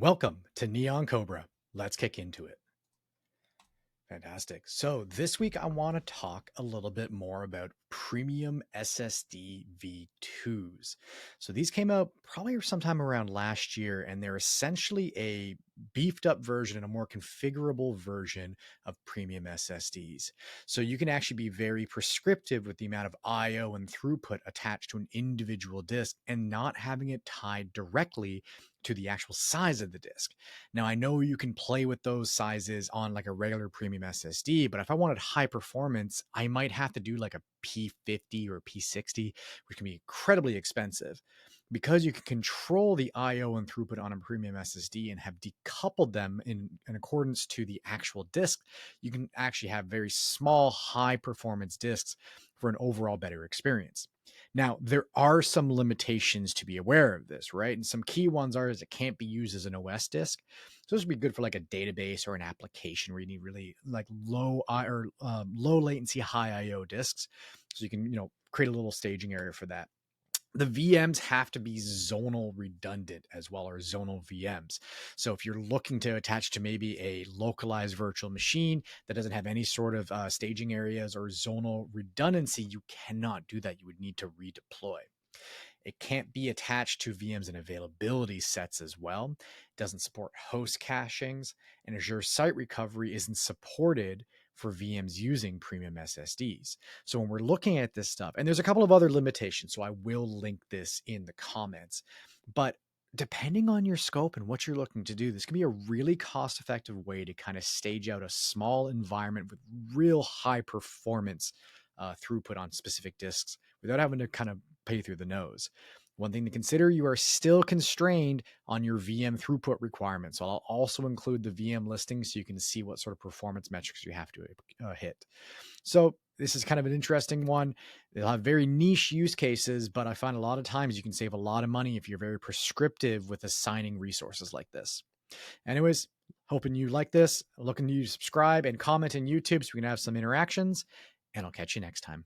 Welcome to Neon Cobra. Let's kick into it. Fantastic. So this week I want to talk a little bit more about Premium SSD V2s. So these came out probably sometime around last year, and they're essentially a beefed up version and a more configurable version of Premium SSDs. So you can actually be very prescriptive with the amount of IO and throughput attached to an individual disk and not having it tied directly to the actual size of the disk. Now, I know you can play with those sizes on like a regular premium SSD, but if I wanted high performance, I might have to do like a P50 or P60, which can be incredibly expensive. Because you can control the IO and throughput on a premium SSD and have decoupled them in accordance to the actual disk, you can actually have very small, high performance disks for an overall better experience. Now, there are some limitations to be aware of this, right? And some key ones are is it can't be used as an OS disk. So this would be good for like a database or an application where you need really like low latency, high IO disks. So you can, create a little staging area for that. The VMs have to be zonal redundant as well, or zonal VMs. So if you're looking to attach to maybe a localized virtual machine that doesn't have any sort of staging areas or zonal redundancy, you cannot do that. You would need to redeploy. It can't be attached to VMs and availability sets as well. It doesn't support host cachings, and Azure Site Recovery isn't supported for VMs using premium SSDs. So when we're looking at this stuff, and there's a couple of other limitations, so I will link this in the comments, but depending on your scope and what you're looking to do, this can be a really cost-effective way to kind of stage out a small environment with real high performance throughput on specific disks without having to kind of pay through the nose. One thing to consider, you are still constrained on your VM throughput requirements. So I'll also include the VM listing so you can see what sort of performance metrics you have to hit. So this is kind of an interesting one. They'll have very niche use cases, but I find a lot of times you can save a lot of money if you're very prescriptive with assigning resources like this. Anyways, hoping you like this. Looking to you subscribe and comment on YouTube so we can have some interactions, and I'll catch you next time.